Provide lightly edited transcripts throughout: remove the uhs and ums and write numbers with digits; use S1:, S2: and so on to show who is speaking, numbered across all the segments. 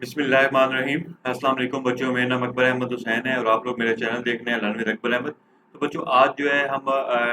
S1: बिस्मिल्लाहिर्रहमानिर्रहीम। अस्सलाम वालेकुम बच्चों, मेरा नाम अकबर अहमद हुसैन है और आप लोग मेरा चैनल देख रहे हैं लर्न विद अकबर अहमद। तो बच्चों आज जो है हम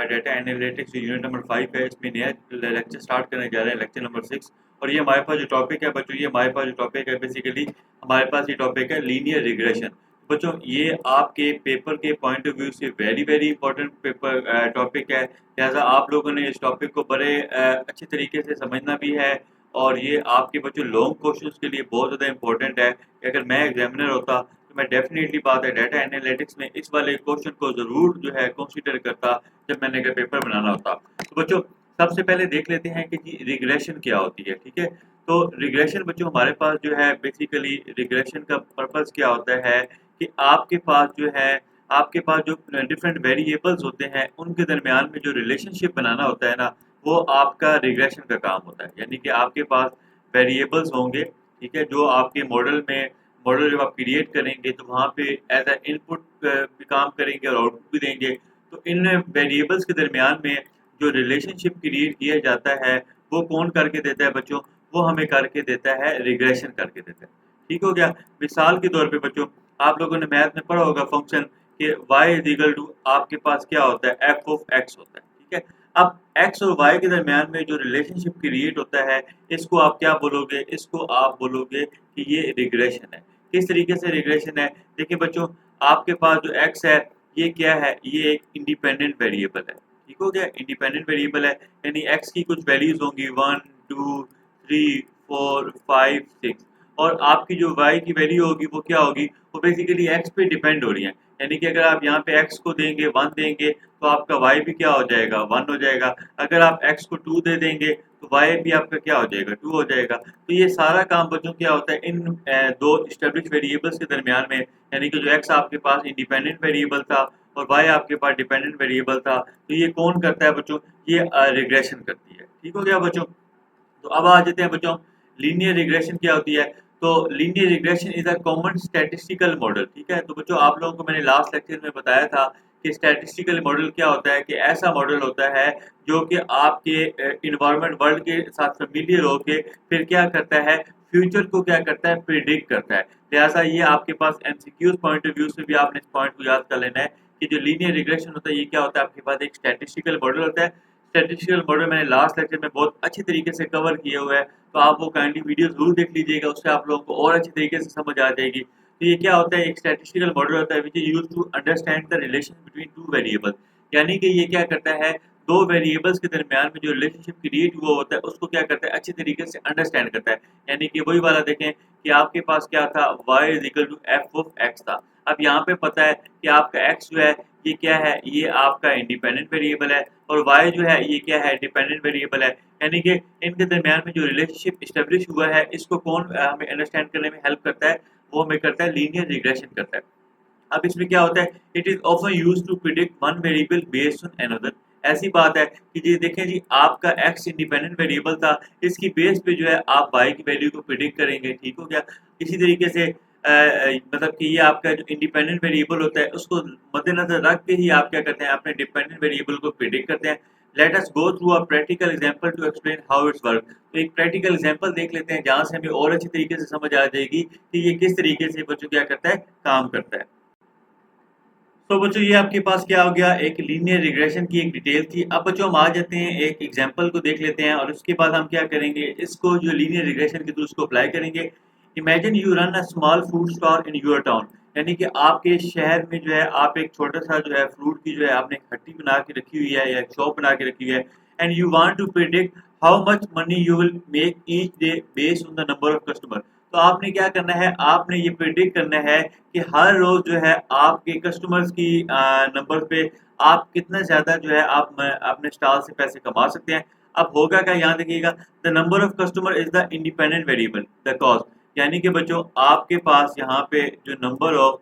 S1: डेटा एनालिटिक्स यूनिट नंबर 5 है, इसमें नया लेक्चर स्टार्ट करने जा रहे हैं, लेक्चर नंबर 6। और ये हमारे पास जो टॉपिक है बच्चों, ये हमारे पास जो टॉपिक है बेसिकली हमारे पास ये टॉपिक है लीनियर रिग्रेशन। बच्चों ये आपके पेपर के पॉइंट ऑफ व्यू से very very important paper topic है, लिहाजा आप लोगों ने इस टॉपिक को बड़े अच्छे तरीके से समझना भी है। और ये आपके बच्चों लॉन्ग क्वेश्चंस के लिए बहुत ज़्यादा इंपॉर्टेंट है कि अगर मैं एग्जामिनर होता तो मैं डेफिनेटली बात है डेटा एनालिटिक्स में इस वाले क्वेश्चन को ज़रूर जो है कंसीडर करता जब मैंने अगर पेपर बनाना होता। तो बच्चों सबसे पहले देख लेते हैं कि जी रिग्रेशन क्या होती है, ठीक है। तो रिग्रेशन बच्चों हमारे पास जो है बेसिकली रिग्रेशन का पर्पज़ क्या होता है कि आपके पास जो है आपके पास जो डिफरेंट वेरिएबल्स होते हैं उनके दरमियान में जो रिलेशनशिप बनाना होता है ना, वो आपका रिग्रेशन का काम होता है। यानी कि आपके पास वेरिएबल्स होंगे, ठीक है, जो आपके मॉडल जब आप क्रिएट करेंगे तो वहाँ पे एज अ इनपुट भी काम करेंगे और आउटपुट भी देंगे। तो इन वेरिएबल्स के दरमियान में जो रिलेशनशिप क्रिएट किया जाता है वो कौन करके देता है बच्चों, वो हमें करके देता है रिग्रेशन करके देता है। ठीक हो गया। मिसाल के तौर पे बच्चों आप लोगों ने मैथ में पढ़ा होगा फंक्शन कि y इज इक्वल टू आपके पास क्या होता है f ऑफ x होता है, ठीक है। अब x और y के दरमियान में जो रिलेशनशिप क्रिएट होता है इसको आप क्या बोलोगे, इसको आप बोलोगे कि ये रिग्रेशन है। किस तरीके से रिग्रेशन है, देखिए बच्चों आपके पास जो x है ये क्या है, ये एक इंडिपेंडेंट वेरिएबल है। ठीक हो गया, इंडिपेंडेंट वेरिएबल है यानी x की कुछ वैल्यूज होंगी 1 2 3 4 5 6 और आपकी जो y की वैल्यू होगी वो क्या होगी, वो बेसिकली x पे डिपेंड हो रही है। यानी कि अगर आप यहाँ पे x को देंगे 1 देंगे तो आपका y भी क्या हो जाएगा 1 हो जाएगा। अगर आप x को 2 दे देंगे तो y भी आपका क्या हो जाएगा 2 हो जाएगा। तो ये सारा काम बच्चों क्या होता है इन दो स्टेब्लिश वेरिएबल्स के दरमियान में, यानी कि जो x आपके पास इंडिपेंडेंट वेरिएबल था और y आपके पास डिपेंडेंट वेरिएबल था, तो ये कौन करता है बच्चों, ये रिग्रेशन करती है। ठीक हो गया बच्चों। तो अब आ जाते हैं बच्चों लीनियर रिग्रेशन क्या होती है। तो linear regression is a common statistical model, ठीक है। तो बच्चों आप लोगों को मैंने लास्ट लेक्चर में बताया था कि स्टैटिस्टिकल मॉडल क्या होता है, कि ऐसा मॉडल होता है जो कि आपके इन्वायरमेंट वर्ल्ड के साथ फेमिलियर होके फिर क्या करता है, फ्यूचर को क्या करता है, प्रिडिक्ट करता है। लिहाजा ये आपके पास एमसीक्यूज पॉइंट ऑफ व्यू से भी आपने इस पॉइंट को याद कर लेना है कि जो लीनियर रिग्रेशन होता है ये क्या होता है, आपके पास एक स्टैटिस्टिकल मॉडल होता है। स्टैटिस्टिकल मॉडल मैंने लास्ट लेक्चर में बहुत अच्छी तरीके से कवर किया हुआ है, तो आप वो काइंडली वीडियो जरूर देख लीजिएगा, उससे आप लोगों को और अच्छी तरीके से समझ आ जाएगी। तो ये क्या होता है, एक स्टैटिस्टिकल मॉडल होता है which is used to understand the relation between two variable. यानी कि ये क्या करता है, दो वेरिएबल्स के दरमियान में जो रिलेशनशिप क्रिएट हुआ होता है उसको क्या करता है, अच्छी तरीके से अंडरस्टैंड करता है। यानी कि वही वाला देखें कि आपके पास क्या था, y is equal to f of x था। अब यहाँ पे पता है कि आपका x जो है ये क्या है, ये आपका इंडिपेंडेंट वेरिएबल है और y जो है ये क्या है, डिपेंडेंट वेरिएबल है। यानी कि इनके दरमियान में जो रिलेशनशिप इस्टेब्लिश हुआ है इसको कौन हमें अंडरस्टैंड करने में हेल्प करता है, वो हमें करता है लीनियर रिग्रेशन करता है। अब इसमें क्या होता है, it is often use to predict one variable based on another. ऐसी बात है कि जी देखें जी आपका x इंडिपेंडेंट वेरिएबल था, इसकी बेस पे जो है आप y की वैल्यू को प्रिडिक्ट करेंगे। ठीक हो गया। इसी तरीके से मतलब कि ये आपका जो इंडिपेंडेंट वेरिएबल होता है उसको मद्देनजर रख के ही आप क्या करते हैं, अपने डिपेंडेंट वेरिएबल को प्रिडिक्ट करते हैं। Let us go through a practical example to explain how it's work. तो एक प्रैक्टिकल एग्जांपल देख लेते हैं जहां से हमें और अच्छी तरीके से समझ आ जाएगी कि ये किस तरीके से बच्चों क्या करता है, काम करता है। तो बच्चों ये आपके पास क्या हो गया, एक लीनियर रिग्रेशन की एक डिटेल थी। अब बच्चों हम आ जाते हैं एक एग्जांपल को देख लेते हैं और उसके बाद हम क्या करेंगे, इसको जो लीनियर रिग्रेशन के थ्रू उसको अप्लाई करेंगे। Imagine you run a small food stall in your town. यानी कि आपके शहर में जो है आप एक छोटा सा जो है फ्रूट की जो है आपने एक हट्टी बना के रखी हुई है या एक शॉप बना के रखी हुई है, and you want to predict how much money you will make each day based on the number of customer. तो आपने क्या करना है, आपने ये प्रिडिक्ट करना है कि हर रोज जो है आपके कस्टमर्स की नंबर पे आप कितना ज्यादा जो है आप अपने स्टॉल से पैसे कमा सकते हैं। अब होगा क्या, यहाँ देखिएगा, the number of customer is the independent variable the cost. यानी कि बच्चों आपके पास यहाँ पे जो नंबर ऑफ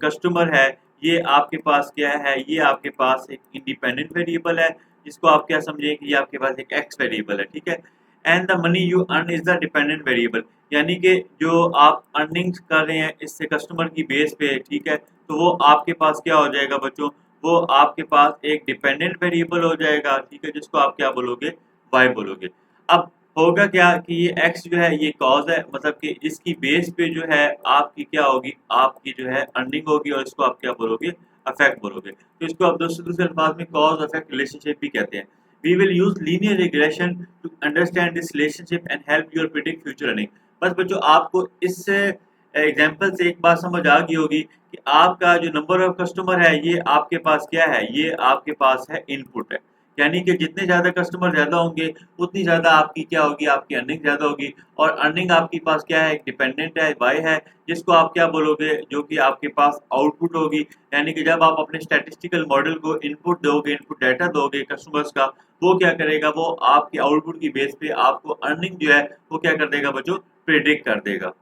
S1: कस्टमर है ये आपके पास क्या है, ये आपके पास एक इंडिपेंडेंट वेरिएबल है, जिसको आप क्या समझेंगे, ये आपके पास एक एक्स वेरिएबल है, ठीक है। And the money you earn is the dependent variable. यानी कि जो आप अर्निंग्स कर रहे हैं इससे कस्टमर की बेस पे, ठीक है, तो वो आपके पास क्या हो जाएगा बच्चों, वो आपके पास एक डिपेंडेंट वेरिएबल हो जाएगा, ठीक है, जिसको आप क्या बोलोगे, वाई बोलोगे। अब होगा क्या कि ये एक्स जो है ये कॉज है, मतलब कि इसकी बेस पे जो है आपकी क्या होगी, आपकी जो है अर्निंग होगी, और इसको आप क्या बोलोगे, अफेक्ट बोलोगे। तो इसको आप दूसरे दूसरे अल्फाज में कॉज अफेक्ट रिलेशनशिप भी कहते हैं। We will use linear regression to understand this relationship and help your predict future earning. बस बच्चों आपको इस एग्जाम्पल से एक बात समझ आ गई होगी कि आपका जो नंबर ऑफ कस्टमर है ये आपके पास क्या है, ये आपके पास है इनपुट है। यानी कि जितने ज़्यादा कस्टमर ज़्यादा होंगे उतनी ज़्यादा आपकी क्या होगी, आपकी अर्निंग ज़्यादा होगी। और अर्निंग आपके पास क्या है, डिपेंडेंट है, वाई है, जिसको आप क्या बोलोगे, जो कि आपके पास आउटपुट होगी। यानी कि जब आप अपने स्टैटिस्टिकल मॉडल को इनपुट दोगे, इनपुट डाटा दोगे कस्टमर्स का, वो क्या करेगा, वो आपके आउटपुट की बेस पे आपको अर्निंग जो है वो क्या कर देगा बच्चों, प्रेडिक्ट कर देगा।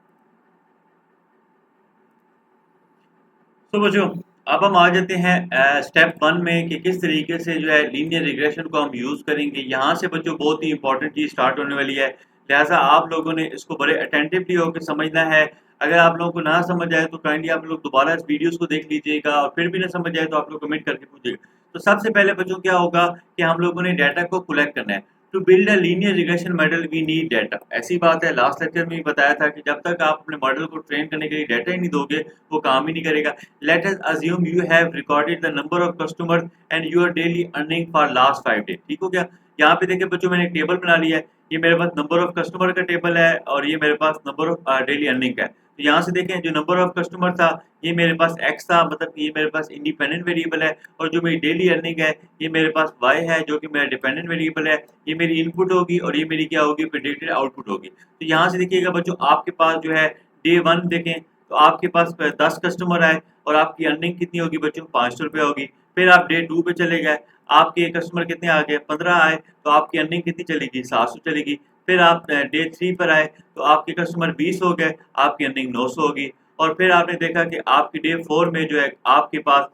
S1: तो बच्चों अब हम आ जाते हैं स्टेप वन में कि किस तरीके से जो है लीनियर रिग्रेशन को हम यूज़ करेंगे। यहाँ से बच्चों बहुत ही इंपॉर्टेंट चीज़ स्टार्ट होने वाली है, लिहाजा आप लोगों ने इसको बड़े अटेंटिवली होकर समझना है। अगर आप लोगों को ना समझ आए तो काइंडली आप लोग दोबारा इस वीडियोस को देख लीजिएगा, और फिर भी ना समझ आए तो आप लोग कमेंट करके पूछिएगा। तो सबसे पहले बच्चों क्या होगा कि हम लोगों ने डाटा को कलेक्ट करना है। To build a linear regression model we need data. ऐसी बात है, लास्ट लेक्चर में भी बताया था कि जब तक आप अपने मॉडल को ट्रेन करने के लिए डाटा ही नहीं दोगे वो काम ही नहीं करेगा। Let us assume you have recorded the number of customers and your daily earning for last 5 days। ठीक हो गया। यहाँ पे देखिए बच्चों मैंने एक टेबल बना लिया है, ये मेरे पास नंबर ऑफ कस्टमर का टेबल है और ये मेरे पास नंबर ऑफ डेली अर्निंग का है। तो यहाँ से देखें जो नंबर ऑफ कस्टमर था ये मेरे पास एक्स था, मतलब कि ये मेरे पास इंडिपेंडेंट वेरिएबल है, और जो मेरी डेली अर्निंग है ये मेरे पास वाई है जो कि मेरा डिपेंडेंट वेरिएबल है। ये मेरी इनपुट होगी और ये मेरी क्या होगी, प्रेडिक्टेड आउटपुट होगी। तो यहाँ से देखिएगा बच्चों आपके पास जो है डे वन देखें तो आपके पास 10 कस्टमर आए और आपकी अर्निंग कितनी होगी बच्चों, 500 रुपये होगी। फिर आप डे टू पे चले गए, आपके कस्टमर कितने आ गए, 15 आए, तो आपकी अर्निंग कितनी चलेगी, 700 चलेगी। फिर आप डे थ्री पर आए तो आपके कस्टमर 20 हो गए, आपकी अर्निंग 900 होगी। और फिर आपने देखा कि आपकी डे फोर में जो है आपके पास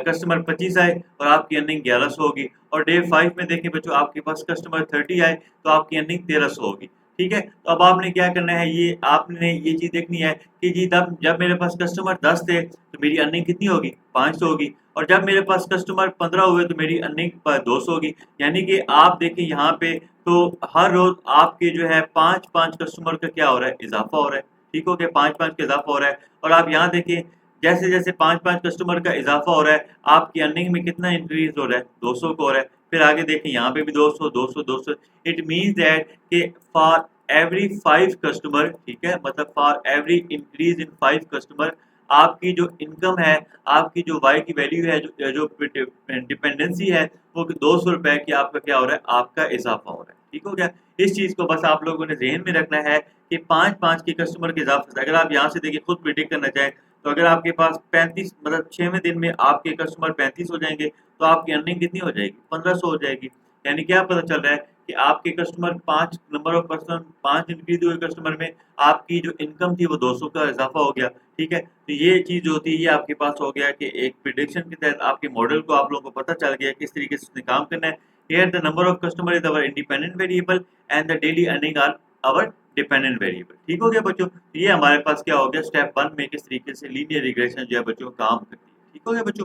S1: कस्टमर 25 आए और आपकी अर्निंग 1100 होगी। और डे फाइव में देखें बच्चों आपके पास कस्टमर 30 आए तो आपकी अर्निंग 1300 होगी। ठीक है, तो अब आपने क्या करना है, ये आपने ये चीज़ देखनी है कि जी तब जब मेरे पास कस्टमर 10 थे तो मेरी अर्निंग कितनी होगी, 500 होगी। और जब मेरे पास कस्टमर 15 हुए तो मेरी अर्निंग 200 होगी। यानी कि आप देखें यहाँ पे तो हर रोज आपके जो है 5-5 कस्टमर का क्या हो रहा है, इजाफा हो रहा है। ठीक हो गया, 5-5 का इजाफा हो रहा है। और आप यहाँ देखें जैसे जैसे 5-5 कस्टमर का इजाफा हो रहा है आपकी अर्निंग में कितना इंक्रीज हो रहा है, 200 का हो रहा है। फिर आगे देखें यहाँ पे भी 200 200 200। इट मीन्स दैट कि फॉर एवरी 5 कस्टमर, ठीक है, मतलब for every increase in 5 customer आपकी जो इनकम है, आपकी जो वाई की वैल्यू है, जो जो डिपेंडेंसी है वो 200 रुपए की आपका क्या हो रहा है, आपका इजाफा हो रहा है। ठीक हो गया, इस चीज को बस आप लोगों ने ज़हन में रखना है कि 5-5 के कस्टमर के इजाफे से अगर आप यहाँ से देखिए खुद प्रिडिक्ट करना चाहें तो अगर आपके पास 35 मतलब 6वें दिन में आपके कस्टमर 35 हो जाएंगे तो आपकी अर्निंग कितनी हो जाएगी, 1500 हो जाएगी। यानी क्या पता चल रहा है कि आपके customer 5 number of person 5 increase हुए कस्टमर में आपकी जो इनकम थी वो 200 का इजाफा हो गया। ठीक है, तो ये चीज़ जो होती है ये आपके पास हो गया कि एक प्रिडिक्शन के तहत आपके मॉडल को आप लोगों को पता चल गया किस तरीके से उसने काम करना है। Here the number of customer is our independent variable and the daily earning are our dependent variable. ठीक हो गया बच्चों, तो ये हमारे पास क्या हो गया, स्टेप वन में किस तरीके से लीनियर रिग्रेशन जो है बच्चों काम करती है। ठीक हो गया बच्चों।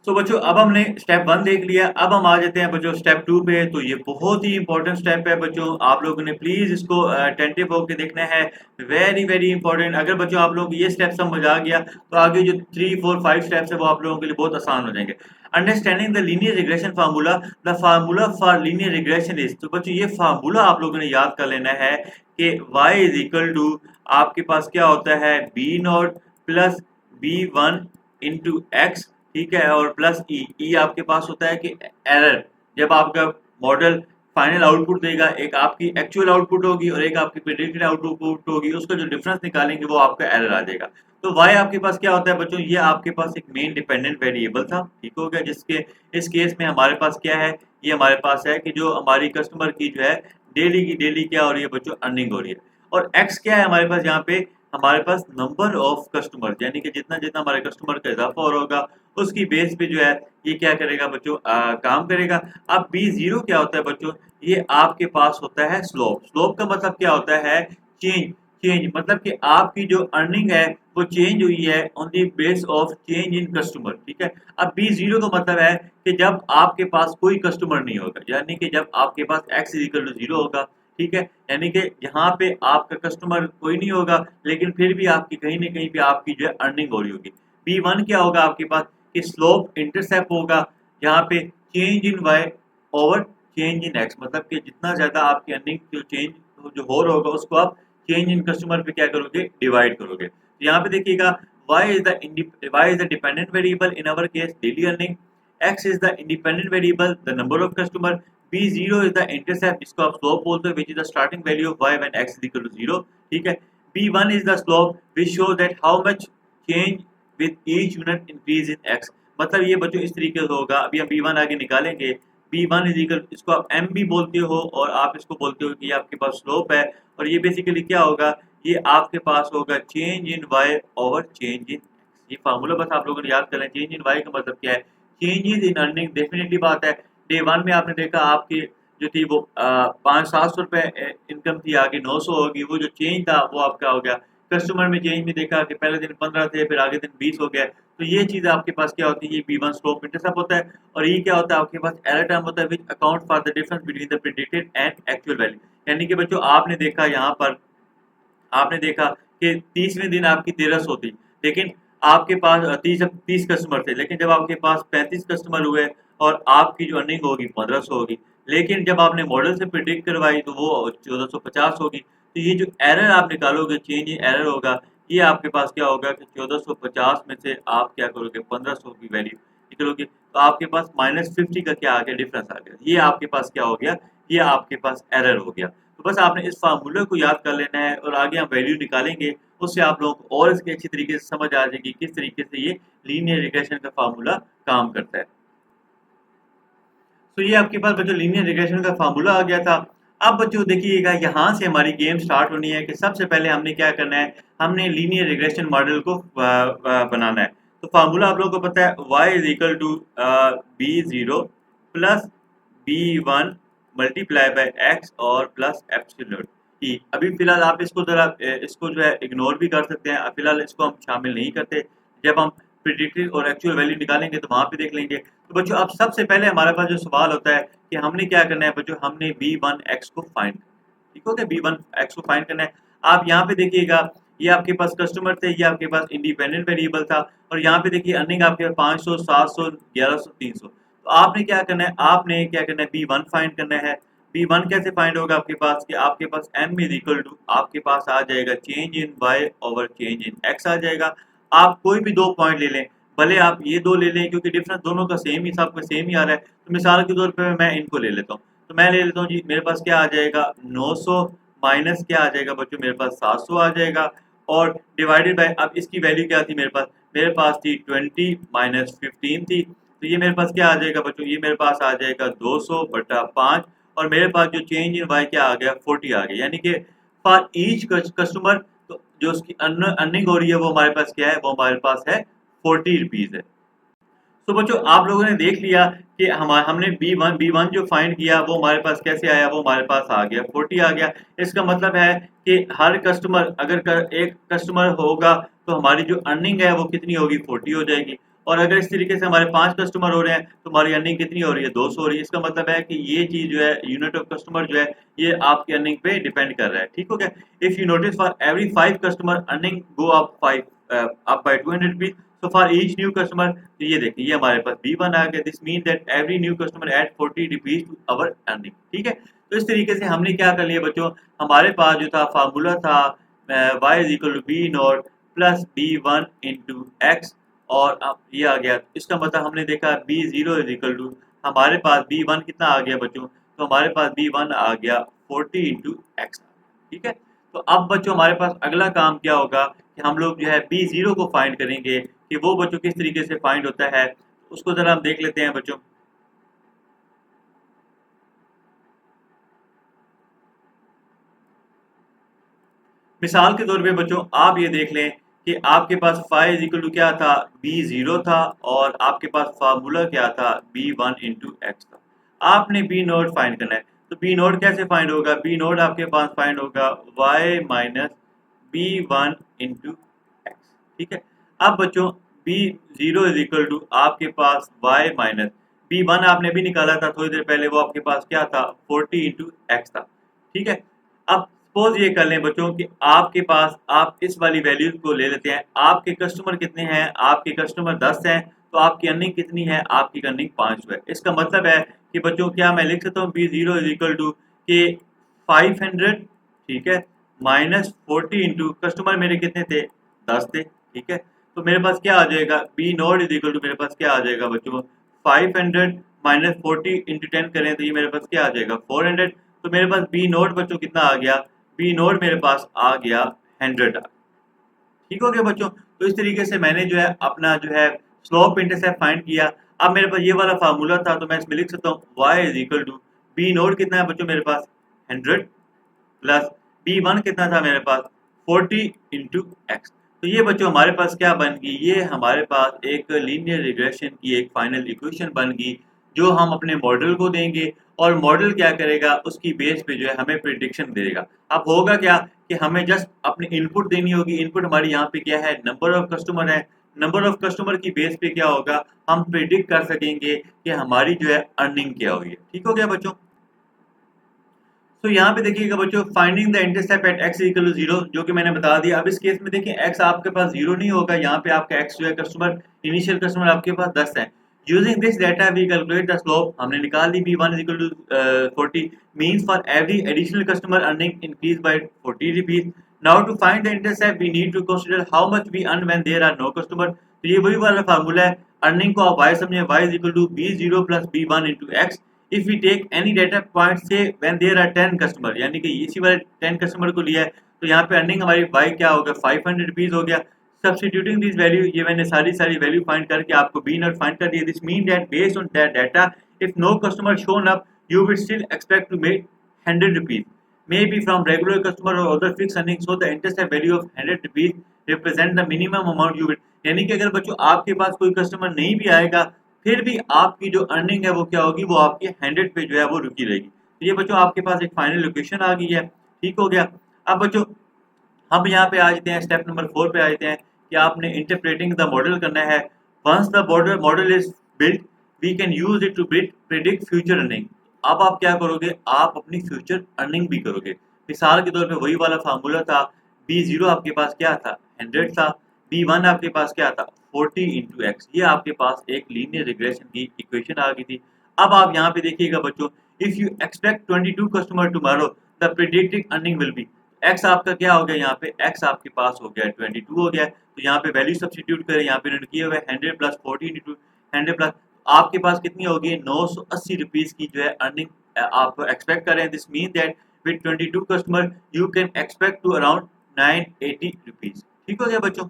S1: तो बच्चों अब हमने स्टेप वन देख लिया, अब हम आ जाते हैं बच्चों स्टेप टू पे। तो ये बहुत ही इंपॉर्टेंट स्टेप है बच्चों, आप लोगों ने प्लीज इसको अटेंटिव होकर देखना है, वेरी वेरी इंपॉर्टेंट। अगर बच्चों आप लोगों को ये स्टेप समझ आ गया तो आगे जो 3 4 5 स्टेप्स है वो आप लोगों के लिए बहुत आसान हो जाएंगे। Understanding the linear regression formula, the formula for linear regression is. तो बच्चों ये फार्मूला आप लोगों ने याद कर लेना है कि y इज इक्वल टू आपके पास क्या होता है, b naught plus b one into x. ठीक है, और प्लस ई आपके पास होता है कि एरर, जब आपका मॉडल फाइनल आउटपुट देगा, एक आपकी एक्चुअल आउटपुट होगी और एक आपकी प्रेडिक्टेड आउटपुट होगी, उसका जो डिफरेंस निकालेंगे वो आपका एरर आ जाएगा। तो y आपके पास क्या होता है बच्चों, ये आपके पास एक मेन डिपेंडेंट वेरिएबल था। ठीक हो गया, जिसके इस केस में हमारे पास क्या है, ये हमारे पास है कि जो हमारी कस्टमर की जो है डेली की डेली क्या हो रही है बच्चों, अर्निंग हो रही है। और x क्या है हमारे पास, यहाँ पे हमारे पास नंबर ऑफ कस्टमर, यानी कि जितना जितना हमारे कस्टमर का इजाफा हो रहा होगा उसकी बेस पे जो है ये क्या करेगा बच्चों, काम करेगा। अब बी जीरो क्या होता है बच्चों, ये आपके पास होता है स्लोप। स्लोप का मतलब क्या होता है, चेंज चेंज, मतलब कि आपकी जो अर्निंग है वो चेंज हुई है on the base of change in customer, ठीक है। अब बी जीरो का मतलब है कि जब आपके पास कोई कस्टमर नहीं होगा, यानी कि जब आपके पास एक्स इक्वल टू जीरो होगा, ठीक है, यानी कि यहाँ पे आपका कस्टमर कोई नहीं होगा लेकिन फिर भी आपकी कहीं ना कहीं पे आपकी जो है अर्निंग हो रही होगी। बी वन क्या होगा आपके पास कि स्लोप इंटरसेप्ट होगा, यहाँ पे change in y over change in x, मतलब कि जितना ज़्यादा आपकी अर्निंग जो चेंज जो हो रहा होगा उसको आप चेंज इन कस्टमर पे क्या करोगे, डिवाइड करोगे। तो यहाँ पे देखिएगा y is the dependent variable in our case daily earning, x is the independent variable the number of customer, b0 is the intercept जिसको आप स्लोप बोलते हो which is the starting value of y when x is equal to 0, ठीक है। b1 is the slope which shows that how much change with each unit increase in x, मतलब ये बच्चों इस तरीके से होगा। अभी हम b1 आगे निकालेंगे, b1 इज इक्वल, इसको आप m भी बोलते हो और आप इसको बोलते हो कि ये आपके पास स्लोप है, और ये बेसिकली क्या होगा, ये आपके पास होगा change in y over change in x। ये फार्मूला बस आप लोगों ने याद कर लें। चेंज इन y का मतलब क्या है, चेंजेस इन अर्निंग, डेफिनेटली बात है डे वन में आपने देखा आपकी जो थी वो 500-700 रुपये इनकम थी, आगे 900 होगी, वो जो चेंज था वो आपका हो गया। कस्टमर में चेंज में देखा कि पहले दिन 15 थे, फिर आगे दिन 20 हो गया। तो ये चीज़ आपके पास क्या होती है, ये बी वन स्लोप इंटरसेप्ट होता है, और ये क्या होता है आपके पास एरर टर्म होता है which account for the difference between the predicted and actual value. यानी कि बच्चों आपने देखा यहाँ पर, आपने देखा कि 30वें दिन आपकी 1300 थी, लेकिन आपके पास 30 कस्टमर थे, लेकिन जब आपके पास 35 कस्टमर हुए और आपकी जो अर्निंग होगी 1500 होगी, लेकिन जब आपने मॉडल से प्रिडिक्ट करवाई तो वो 1450 होगी। तो ये जो एरर आप निकालोगे, चेंज इन एरर होगा, ये आपके पास क्या होगा कि 1450 में से आप क्या करोगे, 1500 की वैल्यू निकलोगे, तो आपके पास -50 का क्या आ गया, डिफरेंस आ गया। ये आपके पास क्या हो गया, ये आपके पास एरर हो गया। तो बस आपने इस फार्मूले को याद कर लेना है और आगे हम वैल्यू निकालेंगे, उससे आप लोगों को और इसकी अच्छी तरीके से समझ आ जाएगी किस तरीके से ये लीनियर रिग्रेशन का फार्मूला काम करता है। तो ये आपके पास बच्चों लीनियर रिग्रेशन का फार्मूला आ गया था। अब बच्चों देखिएगा यहाँ से हमारी गेम स्टार्ट होनी है कि सबसे पहले हमने क्या करना है, हमने लीनियर रिग्रेशन मॉडल को बनाना है। तो फार्मूला आप लोगों को पता है, y is equal to b0 plus b1 multiply by x और प्लस एप्सिलॉन ई। अभी फिलहाल आप इसको जरा इसको जो है इग्नोर भी कर सकते हैं, फिलहाल इसको हम शामिल नहीं करते। जब हम प्रिडिक्टेड और एक्चुअल वैल्यू निकालेंगे तो वहाँ पे देख लेंगे। तो बच्चों अब सबसे पहले हमारे पास जो सवाल होता है कि हमने क्या करना है बच्चों, हमने b1x को फाइंड, ठीक हो गया, b1x को फाइंड करना है। आप यहाँ पे देखिएगा ये आपके पास कस्टमर थे, ये आपके पास इंडिपेंडेंट वेरिएबल था, और यहाँ पे देखिए अर्निंग आपके 500, 700, 1100, 300। तो आपने क्या करना है, आपने क्या करना है, b1 फाइंड करना है। b1 कैसे फाइंड होगा आपके पास कि आपके पास m इज इक्वल टू आपके पास आ जाएगा change in y over change in x आ जाएगा। आप कोई भी दो पॉइंट ले लें, भले आप ये दो ले लें क्योंकि डिफरेंस दोनों का सेम ही, सबका सेम ही आ रहा है। तो मिसाल के तौर पे मैं इनको ले लेता हूँ, तो मैं ले लेता हूँ जी, मेरे पास क्या आ जाएगा 900 माइनस क्या आ जाएगा बच्चों, मेरे पास 700 आ जाएगा, और डिवाइडेड बाय, अब इसकी वैल्यू क्या थी मेरे पास थी 20 माइनस 15 थी, तो ये मेरे पास क्या आ जाएगा बच्चों, ये मेरे पास आ जाएगा 200/5, और मेरे पास जो चेंज इन वाई क्या आ गया 40 आ गया। यानी कि फॉर ईच कस्टमर तो जो उसकी अर्निंग हो रही है वो हमारे पास क्या है, वो हमारे पास है 40 रुपीज़ है। तो बच्चों आप लोगों ने देख लिया कि हमने बी वन जो फाइंड किया वो हमारे पास कैसे आया, वो हमारे पास आ गया 40 आ गया। इसका मतलब है कि हर कस्टमर अगर एक कस्टमर होगा तो हमारी जो अर्निंग है वो कितनी होगी, 40 हो जाएगी। और अगर इस तरीके से हमारे 5 कस्टमर हो रहे हैं तो हमारी अर्निंग कितनी हो रही है, 200 हो रही है। इसका मतलब है कि ये चीज़ जो है यूनिट ऑफ कस्टमर जो है ये आपकी अर्निंग पे डिपेंड कर रहा है, ठीक हो गया। If you notice for every 5 customer earning go up by 200 rupees, so for each new customer, तो ये देखिए ये हमारे पास B1 आ गया। This mean that every new customer add 40 rupees to our earning, ठीक है। तो इस तरीके से हमने क्या कर लिया बच्चों, हमारे पास जो था फार्मूला था y is equal to b naught plus b1 into x, और अब ये आ गया। इसका मतलब हमने देखा b0 इज इक्वल टू हमारे पास b1 कितना आ गया बच्चों, तो हमारे पास b1 आ गया 40 इंटू एक्स, ठीक है। तो अब बच्चों हमारे पास अगला काम क्या होगा कि हम लोग जो है b0 को फाइंड करेंगे कि वो बच्चों किस तरीके से फाइंड होता है, उसको जरा हम देख लेते हैं बच्चों। मिसाल के तौर पे बच्चों आप ये देख लें कि आपके पास फाइव इक्वल टू क्या था, b0 था, और आपके पास फार्मूला क्या था, b1 इंटू एक्स था। आपने b नोट फाइंड करना है, तो b नोट कैसे फाइंड होगा, b नोट आपके पास फाइंड होगा y minus B1 into x. ठीक है, अब बच्चों B0 इज इक्वल टू आपके पास y माइनस B1 आपने भी निकाला था थोड़ी देर पहले, वो आपके पास क्या था 40 इंटू एक्स था। ठीक है, अब सपोज ये कर लें बच्चों कि आपके पास आप इस वाली वैल्यू को ले लेते हैं, आपके कस्टमर कितने हैं, आपके कस्टमर 10 हैं, तो आपकी अर्निंग कितनी है, आपकी अर्निंग 5 है। इसका मतलब है कि बच्चों क्या मैं लिख सकता हूँ B0 इज इक्वल टू के 500, ठीक है, माइनस 40 इंटू कस्टमर मेरे कितने थे 10 थे। ठीक है, तो मेरे पास क्या आ जाएगा B0 इज इक्वल टू मेरे पास क्या आ जाएगा बच्चों 500 माइनस 40 इंटू 10 करें तो ये मेरे पास क्या आ जाएगा 400। तो मेरे पास B0 बच्चों कितना आ गया, B0 मेरे पास आ गया 100। ठीक हो गया बच्चों। तो इस तरीके से मैंने जो है अपना जो है स्लोप इंटरसेप्ट फाइंड किया। अब मेरे पास ये वाला फार्मूला था तो मैं इसमें लिख सकता हूँ y is equal to B0 कितना है बच्चों मेरे पास 100 प्लस B1 कितना था मेरे पास 40 इंटू एक्स। तो ये बच्चों हमारे पास क्या बन गई, ये हमारे पास एक लीनियर रिग्रेशन की एक फाइनल इक्वेशन बन गई जो हम अपने मॉडल को देंगे और मॉडल क्या करेगा उसकी बेस पे जो है हमें प्रिडिक्शन देगा। अब होगा क्या कि हमें जस्ट अपनी इनपुट देनी होगी। इनपुट हमारी यहाँ पे क्या है नंबर ऑफ कस्टमर है। नंबर ऑफ कस्टमर की बेस पे क्या होगा हम प्रिडिक्ट कर सकेंगे कि हमारी जो है अर्निंग क्या हुई है। ठीक हो गया बच्चों। तो यहाँ पे देखिएगा बच्चों finding the intercept at x equal to 0 जो कि मैंने बता दिया। अब इस केस में देखिए x आपके पास 0 नहीं होगा, यहाँ पे आपका x जो है कस्टमर इनिशियल कस्टमर आपके पास 10 है। Using this data we calculate the slope, हमने निकाल ली b1 equal to 40 means for every additional customer earning increase by 40 rupees. Now to find the intercept we need to consider how much we earn when there are no customer. तो ये वही वाला formula है, earning को आप y समझें, y is equal to b0 plus b1 into x. If we take any data point से when there are 10 customer, यानी कि इसी वाले 10 कस्टमर को लिया है तो यहाँ पे अर्निंग हमारी बाई क्या होगा 500 रुपीज हो गया। सब्स्टिट्यूटिंग दिस वैल्यू, ये मैंने सारी वैल्यू फाइंड करके आपको बी नॉट फाइंड कर दिया। This mean that based on that data if no customer shown up you will still expect to make 100 rupees may be from regular customer और other fix earning. So the intercept value of 100 rupees represent the minimum amount you will, यानी कि अगर बच्चों आपके पास कोई customer नहीं भी आएगा फिर भी आपकी जो अर्निंग है वो क्या होगी, वो आपकी 100 पे जो है वो रुकी रहेगी। तो ये बच्चों आपके पास एक फाइनल इक्वेशन आ गई है। ठीक हो गया। अब बच्चों हम यहाँ पे आ जाते हैं स्टेप नंबर 4 पे आ जाते हैं कि आपने इंटरप्रेटिंग द मॉडल करना है। Once the model is built we can use it to predict future earning. अब आप क्या करोगे, आप अपनी फ्यूचर अर्निंग भी करोगे। मिसाल के तौर पे वही वाला फार्मूला था, B0 आपके पास क्या था 100 था, B1 आपके पास क्या था 40 इंटू एक्स। ये आपके पास एक लीनियर रिग्रेशन की इक्वेशन आ गई थी। अब आप यहाँ पे देखिएगा बच्चों, if you expect 22 customer tomorrow the predicted earning will be, x आपका क्या हो गया, यहाँ पे एक्स आपके पास हो गया 22 हो गया। तो यहाँ पे वैल्यू सब्स्टिट्यूट करें, यहाँ पे इन्होंने किया हुआ है 100 प्लस 40 इंटू 100 प्लस, आपके पास कितनी होगी 980 रुपीज की जो है अर्निंग आप एक्सपेक्ट करें। This mean that with 22 customer you can expect to around 980 rupees. ठीक हो गया बच्चों।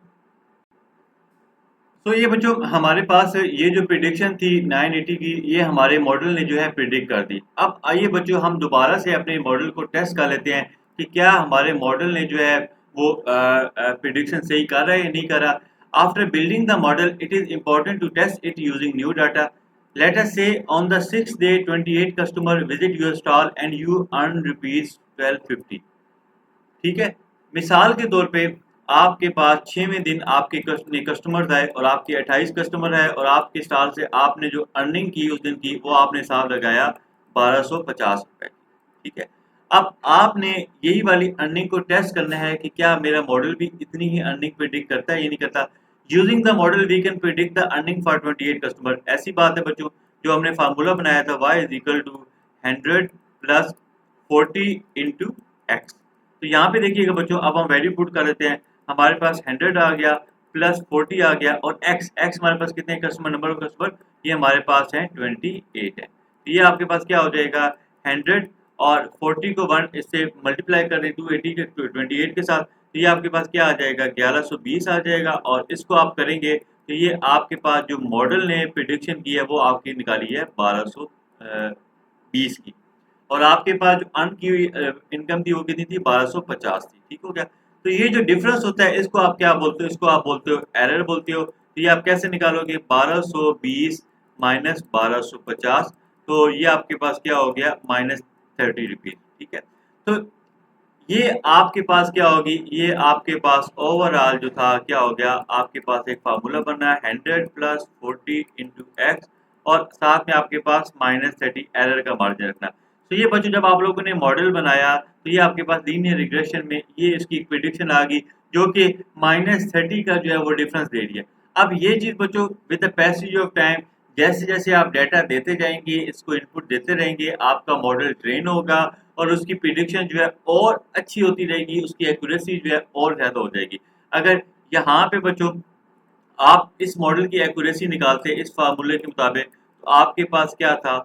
S1: तो ये बच्चों हमारे पास ये जो प्रिडिक्शन थी 980 की, ये हमारे मॉडल ने जो है प्रिडिक्ट कर दी। अब आइए बच्चों हम दोबारा से अपने मॉडल को टेस्ट कर लेते हैं कि क्या हमारे मॉडल ने जो है वो प्रिडिक्शन सही कर रहा है या नहीं कर रहा। After building the model it is important to test it using new data. Let us say on the 6th day 28 customer visit your stall and you earn rupees 1250। ठीक है, मिसाल के तौर पे आपके पास 6वें दिन आपके कस्टमर्स आए और आपके 28 कस्टमर है और आपके स्टॉल से आपने जो अर्निंग की उस दिन की वो आपने हिसाब लगाया 1250 रुपए। ठीक है, अब आपने यही वाली अर्निंग को टेस्ट करना है कि क्या मेरा मॉडल भी इतनी ही अर्निंग प्रिडिक्ट करता है या नहीं करता। Using the model we can predict the earning for 28 customer. ऐसी बात है बच्चों जो हमने फार्मूला बनाया था y is equal to 100 plus 40 into x. तो यहाँ पे देखिएगा बच्चों अब हम वैल्यू पुट कर देते हैं, हमारे पास 100 आ गया प्लस 40 आ गया और x हमारे पास कितने कस्टमर, नंबर ऑफ कस्टमर ये हमारे पास है 28 है। तो ये आपके पास क्या हो जाएगा 100 और 40 को 1 इससे मल्टीप्लाई कर दें 280 के 28 के साथ, तो ये आपके पास क्या आ जाएगा 1120 आ जाएगा। और इसको आप करेंगे तो ये आपके पास जो मॉडल ने प्रिडिक्शन की है वो आपकी निकाली है 1220 की, और आपके पास जो अर्न की हुई इनकम थी वो कितनी थी 1250 थी। ठीक हो गया। तो ये जो डिफरेंस होता है इसको आप क्या बोलते हो, इसको आप बोलते हो एरर बोलते हो। तो ये आप कैसे निकालोगे 1220 माइनस 1250, तो ये आपके पास क्या हो गया -30 रुपीज। ठीक है, तो ये आपके पास क्या होगी, ये आपके पास ओवरऑल जो था क्या हो गया, आपके पास एक फार्मूला बना है 100 प्लस 40 इंटू एक्स, और साथ में आपके पास -30 एरर का मार्जिन रखना। तो ये बच्चों जब आप लोगों ने मॉडल बनाया तो ये आपके पास लीनियर रिग्रेशन में ये इसकी प्रिडिक्शन आ गई जो कि -30 का जो है वो डिफरेंस दे रही है। अब ये चीज़ बच्चों with the passage of time जैसे जैसे आप डाटा देते जाएंगे, इसको इनपुट देते रहेंगे, आपका मॉडल ट्रेन होगा और उसकी प्रिडिक्शन जो है और अच्छी होती रहेगी, उसकी एक्यूरेसी जो है और ज़्यादा हो जाएगी। अगर यहाँ पे बच्चों आप इस मॉडल की एक्यूरेसी निकालते इस फार्मूले के मुताबिक, तो आपके पास क्या था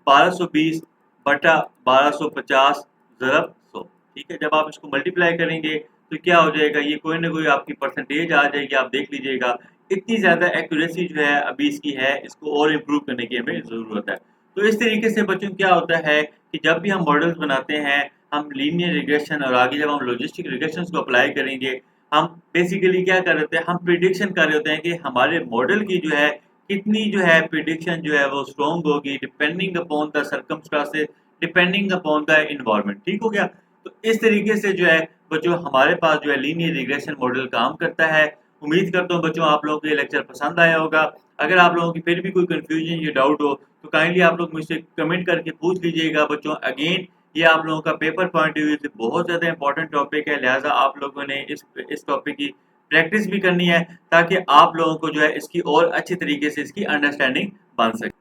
S1: 1220 बटा 1250 ज़रब 100। ठीक है, जब आप इसको मल्टीप्लाई करेंगे तो क्या हो जाएगा, ये कोई ना कोई आपकी परसेंटेज आ जाएगी, आप देख लीजिएगा। इतनी ज़्यादा एक्यूरेसी जो है अभी इसकी है, इसको और इम्प्रूव करने की हमें ज़रूरत है। तो इस तरीके से बच्चों क्या होता है कि जब भी हम मॉडल्स बनाते हैं, हम लीनियर रिग्रेशन और आगे जब हम लॉजिस्टिक रिग्रेशंस को अप्लाई करेंगे, हम बेसिकली क्या कर रहे होते हैं, हम प्रिडिक्शन कर रहे होते हैं कि हमारे मॉडल की जो है कितनी जो है प्रिडिक्शन जो है वो स्ट्रॉन्ग होगी depending upon the circumstances, depending upon the environment. ठीक हो गया। तो इस तरीके से जो है बच्चों हमारे पास जो है लीनियर रिग्रेशन मॉडल काम करता है। उम्मीद करता हूँ बच्चों आप लोगों को ये लेक्चर पसंद आया होगा। अगर आप लोगों की फिर भी कोई कंफ्यूजन या डाउट हो तो काइंडली आप लोग मुझसे कमेंट करके पूछ लीजिएगा बच्चों। अगेन ये आप लोगों का पेपर पॉइंट ऑफ व्यू से बहुत ज़्यादा इंपॉर्टेंट टॉपिक है, लिहाजा आप लोगों ने इस टॉपिक की प्रैक्टिस भी करनी है ताकि आप लोगों को जो है इसकी और अच्छी तरीके से इसकी अंडरस्टैंडिंग बन सके।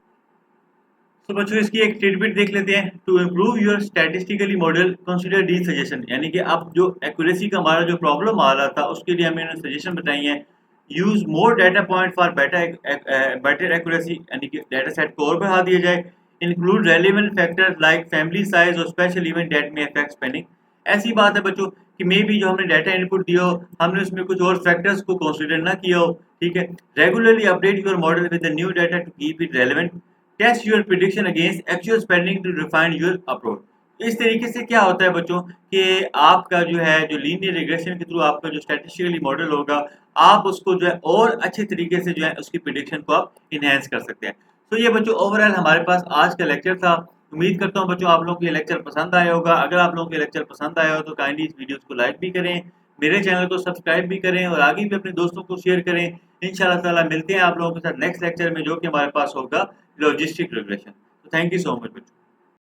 S1: तो बच्चों इसकी एक ट्रीटमेंट देख लेते हैं। To improve your statistically model consider the suggestion, यानी कि अब जो एक्यूरेसी का हमारा जो प्रॉब्लम आ रहा था उसके लिए हमें सजेशन बताई है। Use more data point for better accuracy, यानी कि डाटा सेट को और बढ़ा दिया जाए। Include relevant factors like family size और स्पेशल इवेंट डेट में अफेक्ट स्पेंडिंग। ऐसी बात है बच्चों कि मे बी जो हमने डाटा इनपुट दिया हो, हमने उसमें कुछ और फैक्टर्स को कंसीडर ना किया हो। ठीक है, regularly update your model with the new data to keep it relevant. Test your prediction against actual spending to refine your approach. इस तरीके से क्या होता है बच्चों कि आपका जो है जो लीनियर रिग्रेशन के थ्रू आपका जो स्टैटिस्टिकली मॉडल होगा, आप उसको जो है और अच्छे तरीके से जो है उसकी प्रिडिक्शन को आप इनहेंस कर सकते हैं। तो ये बच्चों ओवरऑल हमारे पास आज का लेक्चर था। उम्मीद करता हूँ बच्चों आप लोगों को ये लेक्चर पसंद आया होगा। अगर आप लोगों को ये लेक्चर पसंद आया हो तो काइंडली इस वीडियो को लाइक भी करें, मेरे चैनल को सब्सक्राइब भी करें और आगे भी अपने दोस्तों को शेयर करें। इंशाल्लाह ताला मिलते हैं आप लोगों के साथ नेक्स्ट लेक्चर में जो कि हमारे पास होगा लॉजिस्टिक रिग्रेशन। तो थैंक यू सो मच बच्चों।